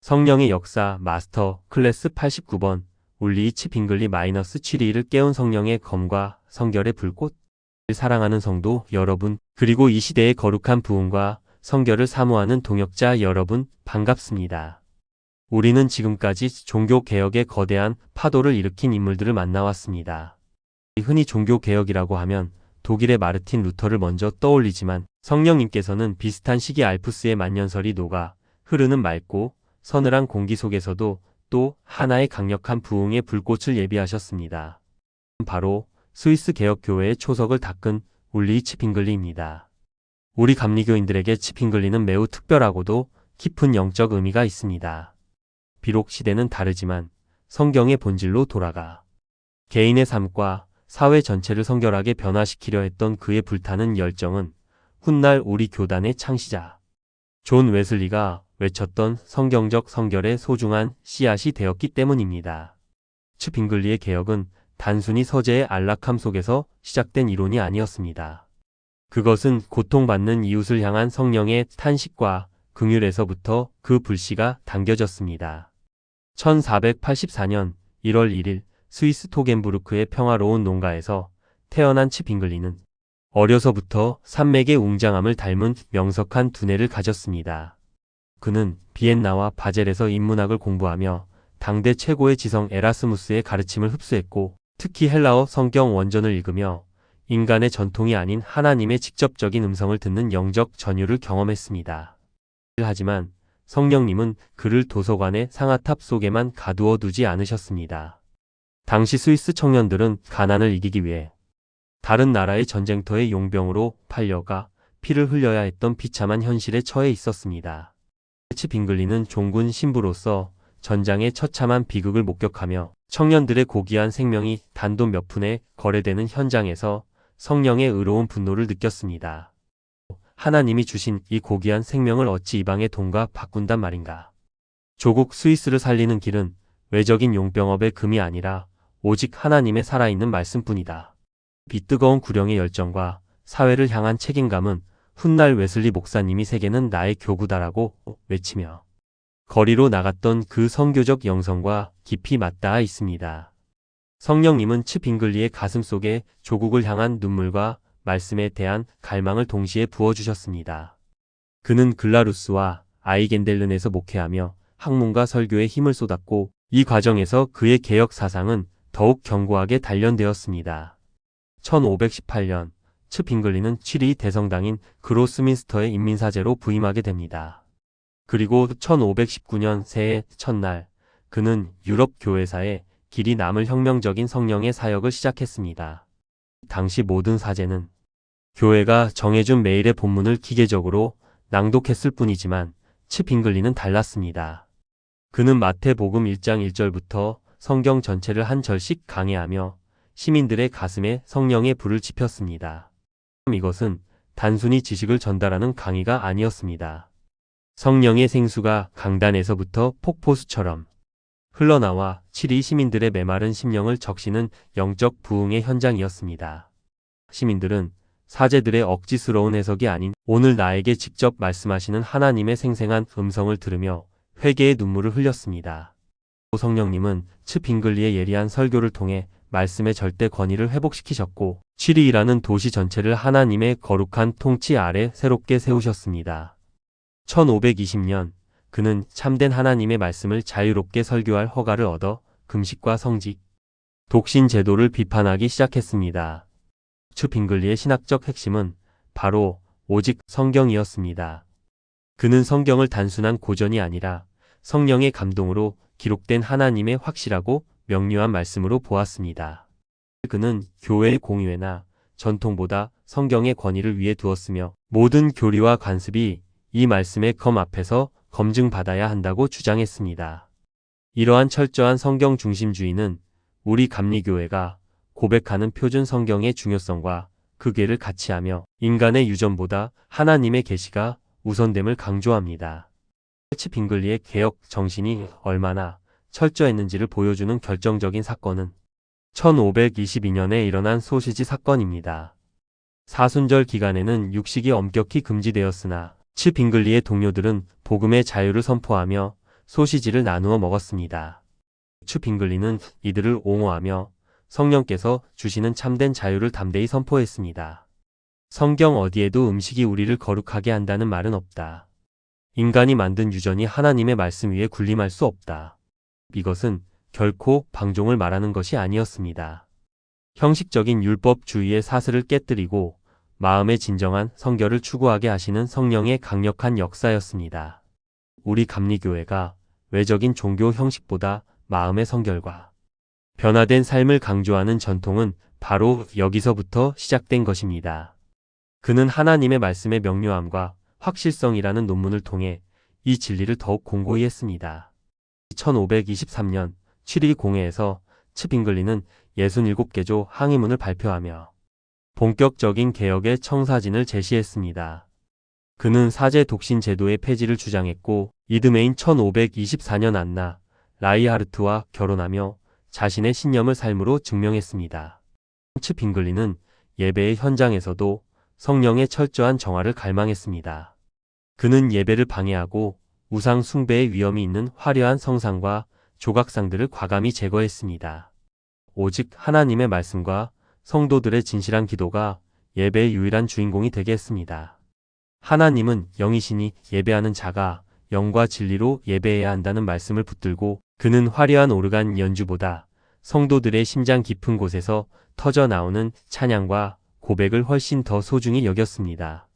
성령의 역사 마스터 클래스 89번 울리이 치 빙글리 마이너스 7위를 깨운 성령의 검과 성결의 불꽃. 사랑하는 성도 여러분, 그리고 이 시대의 거룩한 부흥과 성결을 사모하는 동역자 여러분, 반갑습니다. 우리는 지금까지 종교개혁의 거대한 파도를 일으킨 인물들을 만나왔습니다. 흔히 종교개혁이라고 하면 독일의 마르틴 루터를 먼저 떠올리지만 성령님께서는 비슷한 시기 알프스의 만년설이 녹아 흐르는 맑고 서늘한 공기 속에서도 또 하나의 강력한 부흥의 불꽃을 예비하셨습니다. 바로 스위스 개혁교회의 초석을 닦은 울리이 치 빙글리입니다. 우리 감리교인들에게 치 빙글리는 매우 특별하고도 깊은 영적 의미가 있습니다. 비록 시대는 다르지만 성경의 본질로 돌아가 개인의 삶과 사회 전체를 성결하게 변화시키려 했던 그의 불타는 열정은 훗날 우리 교단의 창시자 존 웨슬리가 외쳤던 성경적 성결의 소중한 씨앗이 되었기 때문입니다. 치 빙글리의 개혁은 단순히 서재의 안락함 속에서 시작된 이론이 아니었습니다. 그것은 고통받는 이웃을 향한 성령의 탄식과 긍휼에서부터 그 불씨가 당겨졌습니다. 1484년 1월 1일 스위스 토겐부르크의 평화로운 농가에서 태어난 치 빙글리는 어려서부터 산맥의 웅장함을 닮은 명석한 두뇌를 가졌습니다. 그는 비엔나와 바젤에서 인문학을 공부하며 당대 최고의 지성 에라스무스의 가르침을 흡수했고 특히 헬라어 성경 원전을 읽으며 인간의 전통이 아닌 하나님의 직접적인 음성을 듣는 영적 전율을 경험했습니다. 하지만 성령님은 그를 도서관의 상아탑 속에만 가두어 두지 않으셨습니다. 당시 스위스 청년들은 가난을 이기기 위해 다른 나라의 전쟁터의 용병으로 팔려가 피를 흘려야 했던 비참한 현실에 처해 있었습니다. 치 빙글리는 종군 신부로서 전장의 처참한 비극을 목격하며 청년들의 고귀한 생명이 단돈 몇 푼에 거래되는 현장에서 성령의 의로운 분노를 느꼈습니다. 하나님이 주신 이 고귀한 생명을 어찌 이방의 돈과 바꾼단 말인가. 조국 스위스를 살리는 길은 외적인 용병업의 금이 아니라 오직 하나님의 살아있는 말씀뿐이다. 빛뜨거운 구령의 열정과 사회를 향한 책임감은 훗날 웨슬리 목사님이 세계는 나의 교구다라고 외치며 거리로 나갔던 그 선교적 영성과 깊이 맞닿아 있습니다. 성령님은 치 빙글리의 가슴 속에 조국을 향한 눈물과 말씀에 대한 갈망을 동시에 부어주셨습니다. 그는 글라루스와 아이겐델른에서 목회하며 학문과 설교에 힘을 쏟았고 이 과정에서 그의 개혁 사상은 더욱 견고하게 단련되었습니다. 1518년 치 빙글리는 칠위 대성당인 그로스민스터의 인민사제로 부임하게 됩니다. 그리고 1519년 새해 첫날 그는 유럽 교회사에 길이 남을 혁명적인 성령의 사역을 시작했습니다. 당시 모든 사제는 교회가 정해준 메일의 본문을 기계적으로 낭독했을 뿐이지만 치 빙글리는 달랐습니다. 그는 마태복음 1장 1절부터 성경 전체를 한 절씩 강해하며 시민들의 가슴에 성령의 불을 지폈습니다. 이것은 단순히 지식을 전달하는 강의가 아니었습니다. 성령의 생수가 강단에서부터 폭포수처럼 흘러나와 칠위 시민들의 메마른 심령을 적시는 영적 부흥의 현장이었습니다. 시민들은 사제들의 억지스러운 해석이 아닌 오늘 나에게 직접 말씀하시는 하나님의 생생한 음성을 들으며 회개의 눈물을 흘렸습니다. 성령님은 치 빙글리의 예리한 설교를 통해 말씀의 절대 권위를 회복시키셨고 칠위라는 도시 전체를 하나님의 거룩한 통치 아래 새롭게 세우셨습니다. 1520년 그는 참된 하나님의 말씀을 자유롭게 설교할 허가를 얻어 금식과 성직, 독신 제도를 비판하기 시작했습니다. 치 빙글리의 신학적 핵심은 바로 오직 성경이었습니다. 그는 성경을 단순한 고전이 아니라 성령의 감동으로 기록된 하나님의 확실하고 명료한 말씀으로 보았습니다. 그는 교회의 공의회나 전통보다 성경의 권위를 위에 두었으며 모든 교리와 관습이 이 말씀의 검 앞에서 검증받아야 한다고 주장했습니다. 이러한 철저한 성경 중심주의는 우리 감리교회가 고백하는 표준 성경의 중요성과 극예를 가치하며 인간의 유전보다 하나님의 계시가 우선됨을 강조합니다. 치 빙글리의 개혁 정신이 얼마나 철저했는지를 보여주는 결정적인 사건은 1522년에 일어난 소시지 사건입니다. 사순절 기간에는 육식이 엄격히 금지되었으나 치 빙글리의 동료들은 복음의 자유를 선포하며 소시지를 나누어 먹었습니다. 추 빙글리는 이들을 옹호하며 성령께서 주시는 참된 자유를 담대히 선포했습니다. 성경 어디에도 음식이 우리를 거룩하게 한다는 말은 없다. 인간이 만든 유전이 하나님의 말씀 위에 군림할 수 없다. 이것은 결코 방종을 말하는 것이 아니었습니다. 형식적인 율법주의의 사슬을 깨뜨리고 마음의 진정한 성결을 추구하게 하시는 성령의 강력한 역사였습니다. 우리 감리교회가 외적인 종교 형식보다 마음의 성결과 변화된 삶을 강조하는 전통은 바로 여기서부터 시작된 것입니다. 그는 하나님의 말씀의 명료함과 확실성이라는 논문을 통해 이 진리를 더욱 공고히 했습니다. 1523년 7일 공회에서 츠 빙글리는 67개조 항의문을 발표하며 본격적인 개혁의 청사진을 제시했습니다. 그는 사제 독신 제도의 폐지를 주장했고 이듬해인 1524년 안나 라이하르트와 결혼하며 자신의 신념을 삶으로 증명했습니다. 츠 빙글리는 예배의 현장에서도 성령의 철저한 정화를 갈망했습니다. 그는 예배를 방해하고 우상 숭배의 위험이 있는 화려한 성상과 조각상들을 과감히 제거했습니다. 오직 하나님의 말씀과 성도들의 진실한 기도가 예배의 유일한 주인공이 되게 했습니다. 하나님은 영이시니 예배하는 자가 영과 진리로 예배해야 한다는 말씀을 붙들고 그는 화려한 오르간 연주보다 성도들의 심장 깊은 곳에서 터져 나오는 찬양과 고백을 훨씬 더 소중히 여겼습니다.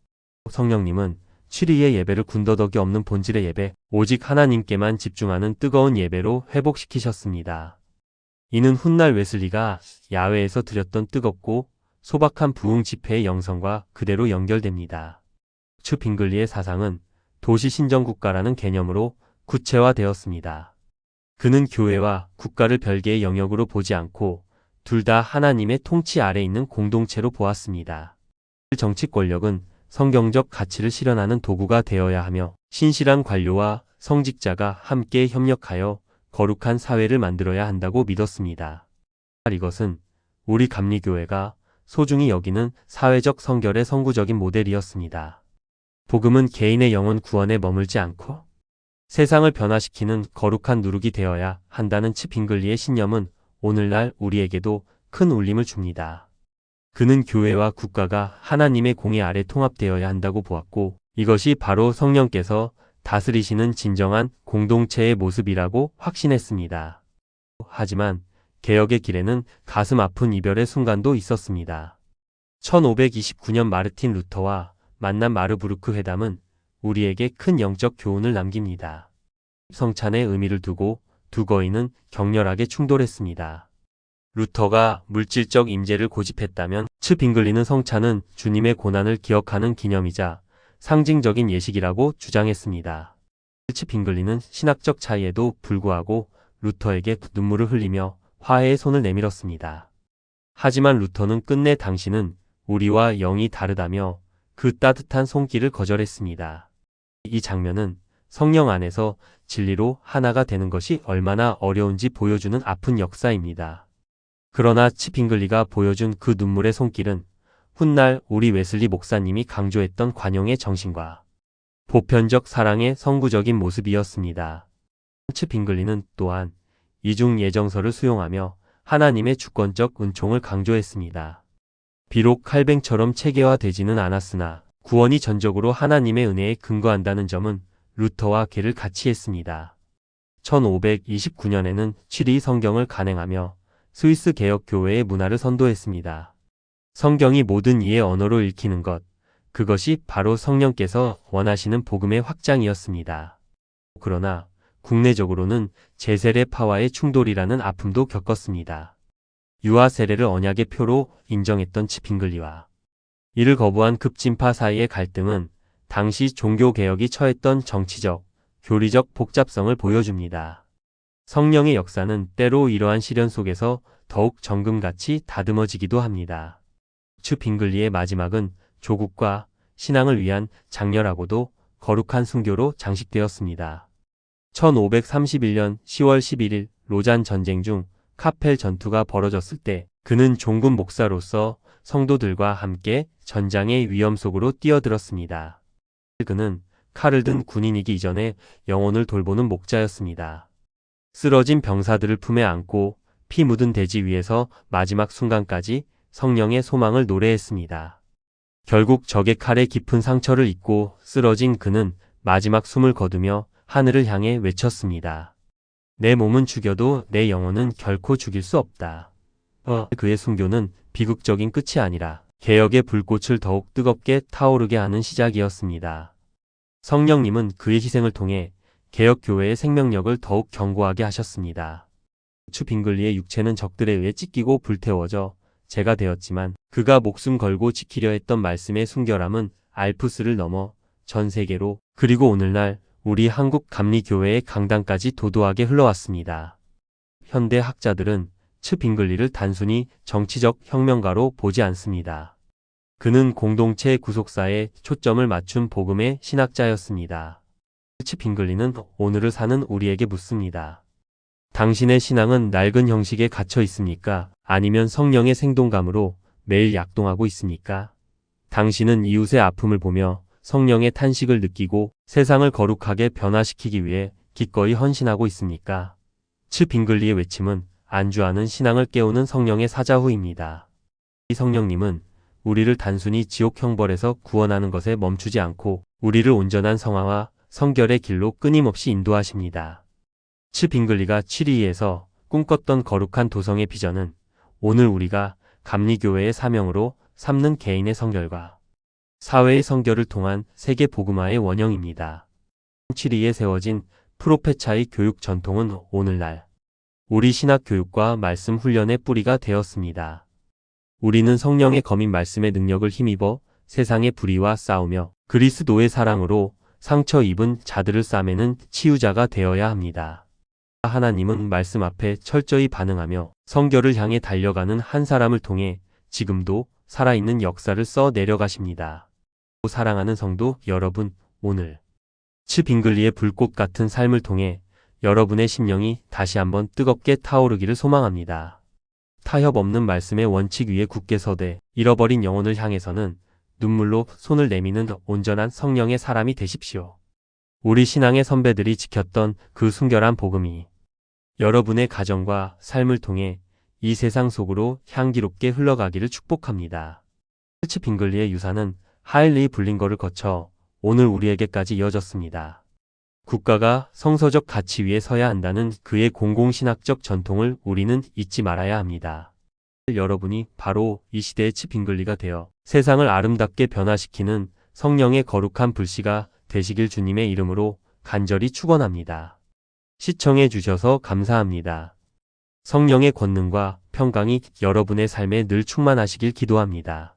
성령님은 7위의 예배를 군더더기 없는 본질의 예배, 오직 하나님께만 집중하는 뜨거운 예배로 회복시키셨습니다. 이는 훗날 웨슬리가 야외에서 드렸던 뜨겁고 소박한 부흥 집회의 영성과 그대로 연결됩니다. 추 빙글리의 사상은 도시 신정국가라는 개념으로 구체화되었습니다. 그는 교회와 국가를 별개의 영역으로 보지 않고 둘 다 하나님의 통치 아래 있는 공동체로 보았습니다. 정치 권력은 성경적 가치를 실현하는 도구가 되어야 하며 신실한 관료와 성직자가 함께 협력하여 거룩한 사회를 만들어야 한다고 믿었습니다. 이것은 우리 감리교회가 소중히 여기는 사회적 성결의 선구적인 모델이었습니다. 복음은 개인의 영혼 구원에 머물지 않고 세상을 변화시키는 거룩한 누룩이 되어야 한다는 츠 빙글리의 신념은 오늘날 우리에게도 큰 울림을 줍니다. 그는 교회와 국가가 하나님의 공의 아래 통합되어야 한다고 보았고 이것이 바로 성령께서 다스리시는 진정한 공동체의 모습이라고 확신했습니다. 하지만 개혁의 길에는 가슴 아픈 이별의 순간도 있었습니다. 1529년 마르틴 루터와 만난 마르부르크 회담은 우리에게 큰 영적 교훈을 남깁니다. 성찬의 의미를 두고 두 거인은 격렬하게 충돌했습니다. 루터가 물질적 임재를 고집했다면 츠 빙글리는 성찬은 주님의 고난을 기억하는 기념이자 상징적인 예식이라고 주장했습니다. 츠 빙글리는 신학적 차이에도 불구하고 루터에게 눈물을 흘리며 화해의 손을 내밀었습니다. 하지만 루터는 끝내 당신은 우리와 영이 다르다며 그 따뜻한 손길을 거절했습니다. 이 장면은 성령 안에서 진리로 하나가 되는 것이 얼마나 어려운지 보여주는 아픈 역사입니다. 그러나 츠 빙글리가 보여준 그 눈물의 손길은 훗날 우리 웨슬리 목사님이 강조했던 관용의 정신과 보편적 사랑의 선구적인 모습이었습니다. 츠 빙글리는 또한 이중 예정서를 수용하며 하나님의 주권적 은총을 강조했습니다. 비록 칼뱅처럼 체계화되지는 않았으나 구원이 전적으로 하나님의 은혜에 근거한다는 점은 루터와 개를 같이 했습니다. 1529년에는 7위 성경을 간행하며 스위스 개혁교회의 문화를 선도했습니다. 성경이 모든 이의 언어로 읽히는 것, 그것이 바로 성령께서 원하시는 복음의 확장이었습니다. 그러나 국내적으로는 제세례파와의 충돌이라는 아픔도 겪었습니다. 유아 세례를 언약의 표로 인정했던 츠 빙글리와 이를 거부한 급진파 사이의 갈등은 당시 종교개혁이 처했던 정치적, 교리적 복잡성을 보여줍니다. 성령의 역사는 때로 이러한 시련 속에서 더욱 정금같이 다듬어지기도 합니다. 츠 빙글리의 마지막은 조국과 신앙을 위한 장렬하고도 거룩한 순교로 장식되었습니다. 1531년 10월 11일 로잔 전쟁 중 카펠 전투가 벌어졌을 때 그는 종군 목사로서 성도들과 함께 전장의 위험 속으로 뛰어들었습니다. 그는 칼을 든 군인이기 이전에 영혼을 돌보는 목자였습니다. 쓰러진 병사들을 품에 안고 피 묻은 대지 위에서 마지막 순간까지 성령의 소망을 노래했습니다. 결국 적의 칼에 깊은 상처를 입고 쓰러진 그는 마지막 숨을 거두며 하늘을 향해 외쳤습니다. 내 몸은 죽여도 내 영혼은 결코 죽일 수 없다. 그의 순교는 비극적인 끝이 아니라 개혁의 불꽃을 더욱 뜨겁게 타오르게 하는 시작이었습니다. 성령님은 그의 희생을 통해 개혁교회의 생명력을 더욱 견고하게 하셨습니다. 추 빙글리의 육체는 적들에 의해 찢기고 불태워져 재가 되었지만 그가 목숨 걸고 지키려 했던 말씀의 순결함은 알프스를 넘어 전 세계로 그리고 오늘날 우리 한국 감리교회의 강단까지 도도하게 흘러왔습니다. 현대 학자들은 츠 빙글리를 단순히 정치적 혁명가로 보지 않습니다. 그는 공동체 구속사에 초점을 맞춘 복음의 신학자였습니다. 츠 빙글리는 오늘을 사는 우리에게 묻습니다. 당신의 신앙은 낡은 형식에 갇혀 있습니까? 아니면 성령의 생동감으로 매일 약동하고 있습니까? 당신은 이웃의 아픔을 보며 성령의 탄식을 느끼고 세상을 거룩하게 변화시키기 위해 기꺼이 헌신하고 있습니까? 츠 빙글리의 외침은 안주하는 신앙을 깨우는 성령의 사자후입니다. 이 성령님은 우리를 단순히 지옥 형벌에서 구원하는 것에 멈추지 않고 우리를 온전한 성화와 성결의 길로 끊임없이 인도하십니다. 츠 빙글리가 취리히에서 꿈꿨던 거룩한 도성의 비전은 오늘 우리가 감리교회의 사명으로 삼는 개인의 성결과 사회의 성결을 통한 세계 복음화의 원형입니다. 취리히에 세워진 프로페차의 교육 전통은 오늘날 우리 신학 교육과 말씀 훈련의 뿌리가 되었습니다. 우리는 성령의 거민 말씀의 능력을 힘입어 세상의 불의와 싸우며 그리스도의 사랑으로 상처 입은 자들을 싸매는 치유자가 되어야 합니다. 하나님은 말씀 앞에 철저히 반응하며 성결을 향해 달려가는 한 사람을 통해 지금도 살아있는 역사를 써 내려가십니다. 사랑하는 성도 여러분, 오늘 츠 빙글리의 불꽃 같은 삶을 통해 여러분의 심령이 다시 한번 뜨겁게 타오르기를 소망합니다. 타협 없는 말씀의 원칙 위에 굳게 서되 잃어버린 영혼을 향해서는 눈물로 손을 내미는 온전한 성령의 사람이 되십시오. 우리 신앙의 선배들이 지켰던 그 순결한 복음이 여러분의 가정과 삶을 통해 이 세상 속으로 향기롭게 흘러가기를 축복합니다. 츠 빙글리의 유산은 하일리 블링거를 거쳐 오늘 우리에게까지 이어졌습니다. 국가가 성서적 가치 위에 서야 한다는 그의 공공신학적 전통을 우리는 잊지 말아야 합니다. 여러분이 바로 이 시대의 츠 빙글리가 되어 세상을 아름답게 변화시키는 성령의 거룩한 불씨가 되시길 주님의 이름으로 간절히 축원합니다. 시청해 주셔서 감사합니다. 성령의 권능과 평강이 여러분의 삶에 늘 충만하시길 기도합니다.